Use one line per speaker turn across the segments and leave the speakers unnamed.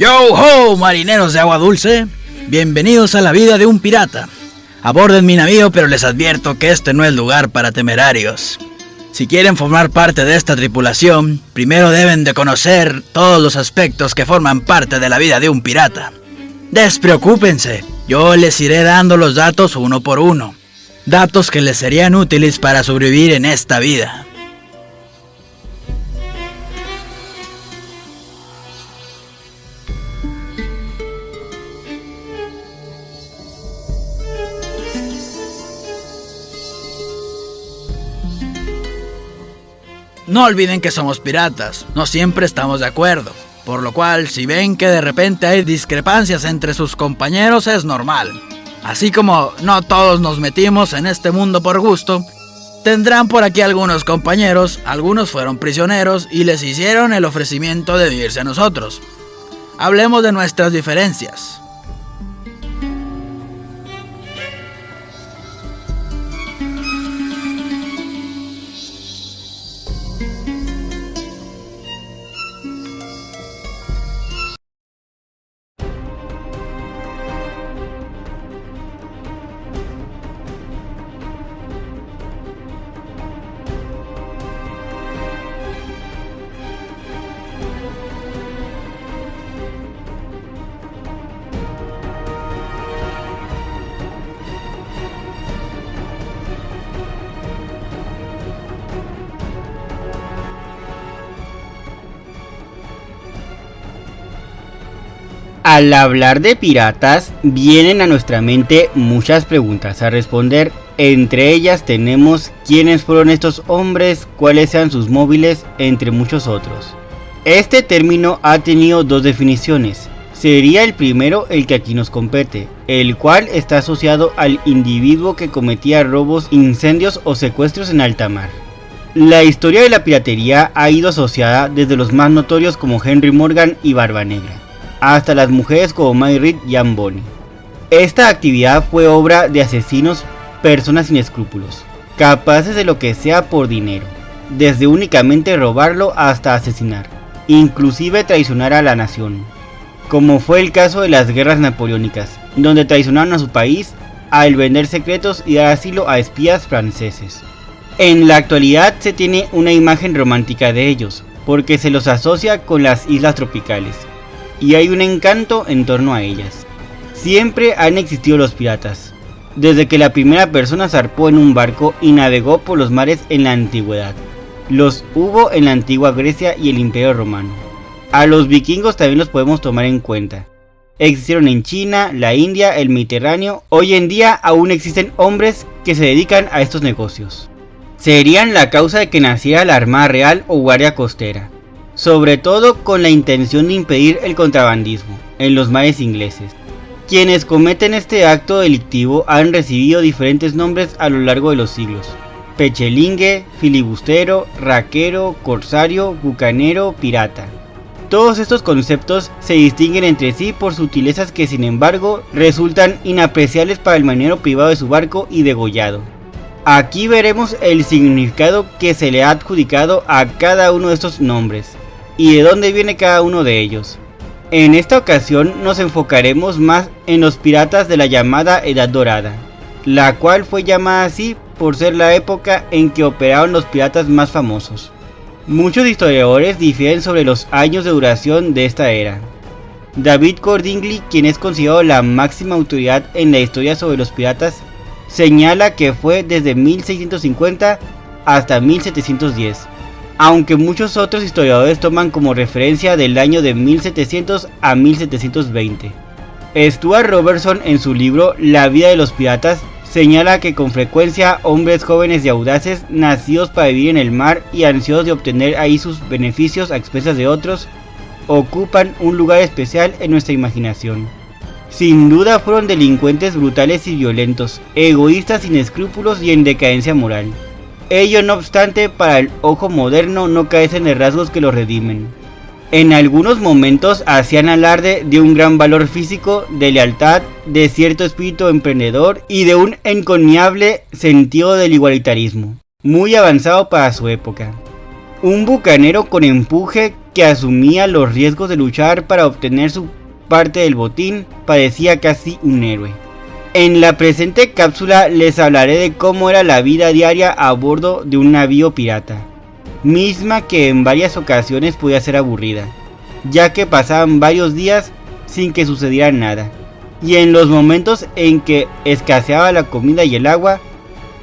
Yo ho, marineros de agua dulce, bienvenidos a la vida de un pirata. Aborden mi navío, pero les advierto que este no es lugar para temerarios. Si quieren formar parte de esta tripulación, primero deben de conocer todos los aspectos que forman parte de la vida de un pirata. Despreocúpense, yo les iré dando los datos uno por uno. Datos que les serían útiles para sobrevivir en esta vida. No olviden que somos piratas, no siempre estamos de acuerdo, por lo cual si ven que de repente hay discrepancias entre sus compañeros es normal. Así como no todos nos metimos en este mundo por gusto, tendrán por aquí algunos compañeros, algunos fueron prisioneros y les hicieron el ofrecimiento de unirse a nosotros. Hablemos de nuestras diferencias.
Al hablar de piratas, vienen a nuestra mente muchas preguntas a responder. Entre ellas tenemos quiénes fueron estos hombres, cuáles sean sus móviles, entre muchos otros. Este término ha tenido dos definiciones. Sería el primero el que aquí nos compete, el cual está asociado al individuo que cometía robos, incendios o secuestros en alta mar. La historia de la piratería ha ido asociada desde los más notorios como Henry Morgan y Barba Negra, hasta las mujeres como Mary Read y Anne Bonny. Esta actividad fue obra de asesinos, personas sin escrúpulos, capaces de lo que sea por dinero, desde únicamente robarlo hasta asesinar, inclusive traicionar a la nación, como fue el caso de las guerras napoleónicas, donde traicionaron a su país al vender secretos y dar asilo a espías franceses. En la actualidad se tiene una imagen romántica de ellos, porque se los asocia con las islas tropicales, y hay un encanto en torno a ellas. Siempre han existido los piratas, desde que la primera persona zarpó en un barco y navegó por los mares en la antigüedad. Los hubo en la antigua Grecia y el Imperio Romano. A los vikingos también los podemos tomar en cuenta. Existieron en China, la India, el Mediterráneo. Hoy en día aún existen hombres que se dedican a estos negocios. Serían la causa de que naciera la Armada Real o Guardia Costera, sobre todo con la intención de impedir el contrabandismo en los mares ingleses. Quienes cometen este acto delictivo han recibido diferentes nombres a lo largo de los siglos: pechelingue, filibustero, raquero, corsario, bucanero, pirata. Todos estos conceptos se distinguen entre sí por sutilezas que sin embargo resultan inapreciables para el marinero privado de su barco y degollado. Aquí veremos el significado que se le ha adjudicado a cada uno de estos nombres y de dónde viene cada uno de ellos. En esta ocasión nos enfocaremos más en los piratas de la llamada Edad Dorada, la cual fue llamada así por ser la época en que operaron los piratas más famosos. Muchos historiadores difieren sobre los años de duración de esta era. David Cordingly, quien es considerado la máxima autoridad en la historia sobre los piratas, señala que fue desde 1650 hasta 1710, aunque muchos otros historiadores toman como referencia del año de 1700 a 1720. Stuart Robertson, en su libro La vida de los piratas, señala que con frecuencia hombres jóvenes y audaces, nacidos para vivir en el mar y ansiosos de obtener ahí sus beneficios a expensas de otros, ocupan un lugar especial en nuestra imaginación. Sin duda fueron delincuentes brutales y violentos, egoístas sin escrúpulos y en decadencia moral. Ello no obstante, para el ojo moderno no carecen de rasgos que los redimen. En algunos momentos hacían alarde de un gran valor físico, de lealtad, de cierto espíritu emprendedor y de un encomiable sentido del igualitarismo, muy avanzado para su época. Un bucanero con empuje que asumía los riesgos de luchar para obtener su parte del botín, parecía casi un héroe. En la presente cápsula les hablaré de cómo era la vida diaria a bordo de un navío pirata, misma que en varias ocasiones podía ser aburrida, ya que pasaban varios días sin que sucediera nada, y en los momentos en que escaseaba la comida y el agua,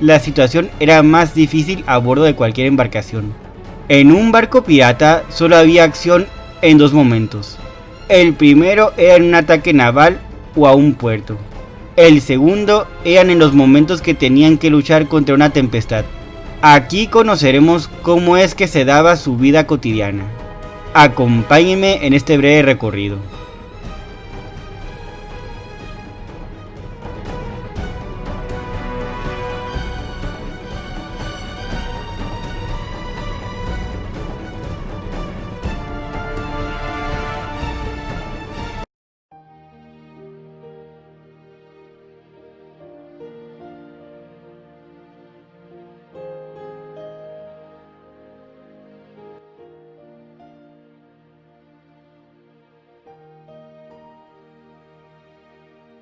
la situación era más difícil a bordo de cualquier embarcación. En un barco pirata solo había acción en dos momentos. El primero era en un ataque naval o a un puerto. El segundo eran en los momentos que tenían que luchar contra una tempestad. Aquí conoceremos cómo es que se daba su vida cotidiana. Acompáñenme en este breve recorrido.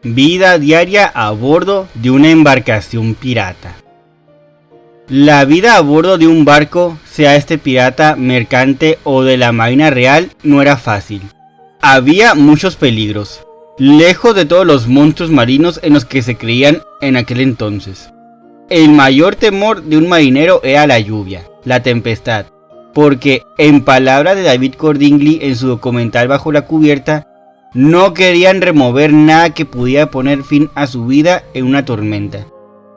Vida diaria a bordo de una embarcación pirata. La vida a bordo de un barco, sea este pirata, mercante o de la Marina Real, no era fácil. Había muchos peligros, lejos de todos los monstruos marinos en los que se creían en aquel entonces. El mayor temor de un marinero era la lluvia, la tempestad, porque, en palabras de David Cordingly en su documental Bajo la Cubierta, no querían remover nada que pudiera poner fin a su vida en una tormenta.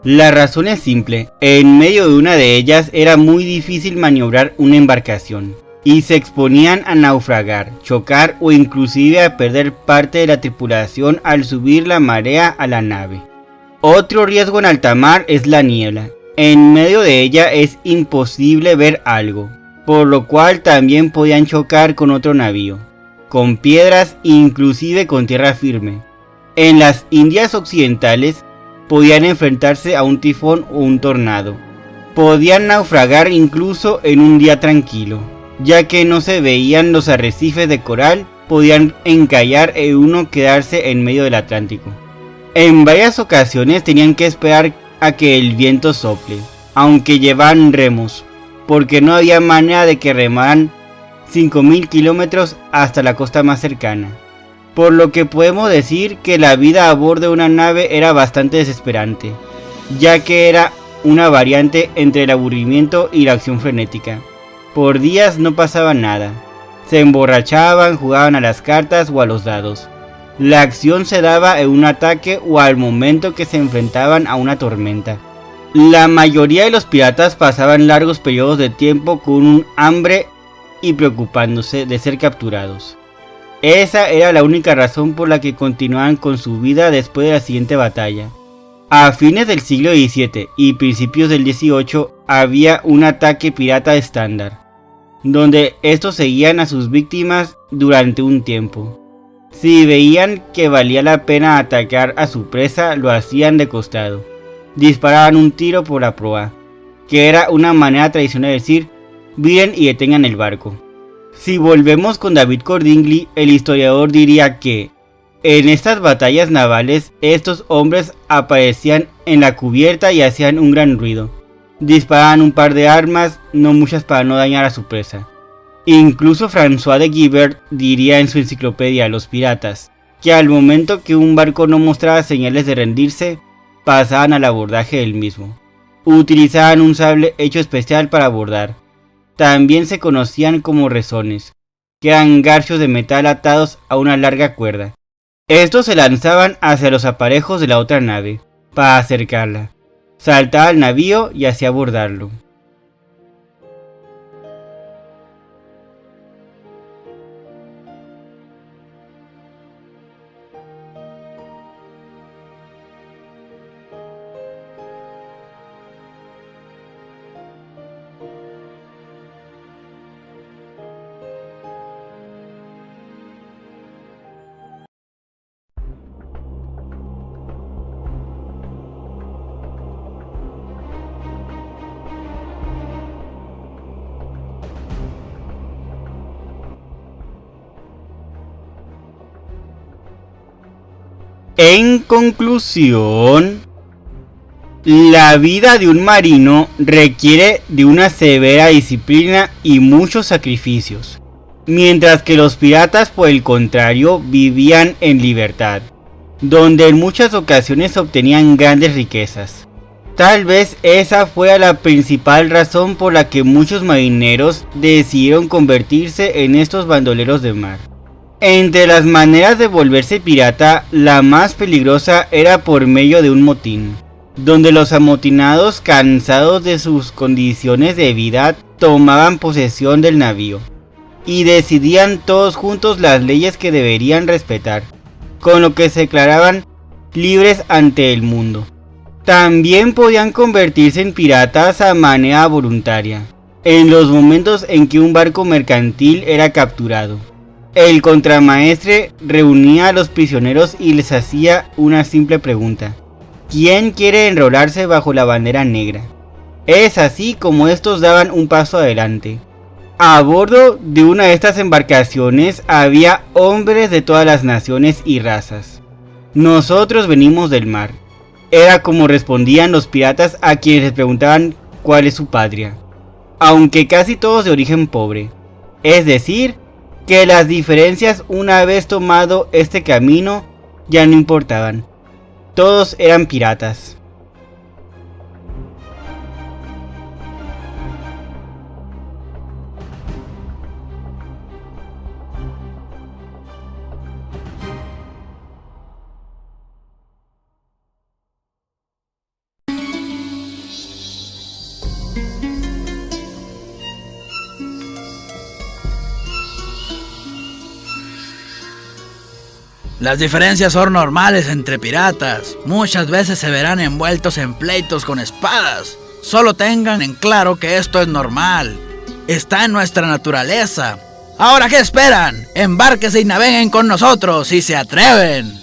La razón es simple, en medio de una de ellas era muy difícil maniobrar una embarcación, y se exponían a naufragar, chocar o inclusive a perder parte de la tripulación al subir la marea a la nave. Otro riesgo en alta mar es la niebla. En medio de ella es imposible ver algo, por lo cual también podían chocar con otro navío, con piedras e inclusive con tierra firme. En las Indias Occidentales podían enfrentarse a un tifón o un tornado. Podían naufragar incluso en un día tranquilo, ya que no se veían los arrecifes de coral, podían encallar e uno quedarse en medio del Atlántico. En varias ocasiones tenían que esperar a que el viento sople, aunque llevaban remos, porque no había manera de que remaran 5000 kilómetros hasta la costa más cercana, por lo que podemos decir que la vida a bordo de una nave era bastante desesperante, ya que era una variante entre el aburrimiento y la acción frenética. Por días no pasaba nada, se emborrachaban, jugaban a las cartas o a los dados. La acción se daba en un ataque o al momento que se enfrentaban a una tormenta. La mayoría de los piratas pasaban largos periodos de tiempo con un hambre y preocupándose de ser capturados. Esa era la única razón por la que continuaban con su vida después de la siguiente batalla. A fines del siglo XVII y principios del XVIII había un ataque pirata estándar, donde estos seguían a sus víctimas durante un tiempo. Si veían que valía la pena atacar a su presa, lo hacían de costado. Disparaban un tiro por la proa, que era una manera tradicional de decir: viren y detengan el barco. Si volvemos con David Cordingly, el historiador diría que en estas batallas navales estos hombres aparecían en la cubierta y hacían un gran ruido. Disparaban un par de armas, no muchas para no dañar a su presa. Incluso François de Guibert diría en su enciclopedia Los Piratas que al momento que un barco no mostraba señales de rendirse, pasaban al abordaje del mismo. Utilizaban un sable hecho especial para abordar. También se conocían como rezones, que eran garfios de metal atados a una larga cuerda. Estos se lanzaban hacia los aparejos de la otra nave, para acercarla. Saltaba al navío y hacía abordarlo. En conclusión, la vida de un marino requiere de una severa disciplina y muchos sacrificios, mientras que los piratas, por el contrario, vivían en libertad, donde en muchas ocasiones obtenían grandes riquezas. Tal vez esa fuera la principal razón por la que muchos marineros decidieron convertirse en estos bandoleros de mar. Entre las maneras de volverse pirata, la más peligrosa era por medio de un motín, donde los amotinados, cansados de sus condiciones de vida, tomaban posesión del navío y decidían todos juntos las leyes que deberían respetar, con lo que se declaraban libres ante el mundo. También podían convertirse en piratas a manera voluntaria, en los momentos en que un barco mercantil era capturado. El contramaestre reunía a los prisioneros y les hacía una simple pregunta: ¿quién quiere enrolarse bajo la bandera negra? Es así como estos daban un paso adelante. A bordo de una de estas embarcaciones había hombres de todas las naciones y razas. Nosotros venimos del mar. Era como respondían los piratas a quienes les preguntaban cuál es su patria, aunque casi todos de origen pobre. Es decir, que las diferencias, una vez tomado este camino, ya no importaban. Todos eran piratas.
Las diferencias son normales entre piratas. Muchas veces se verán envueltos en pleitos con espadas. Solo tengan en claro que esto es normal. Está en nuestra naturaleza. Ahora, ¿qué esperan? Embárquense y naveguen con nosotros si se atreven.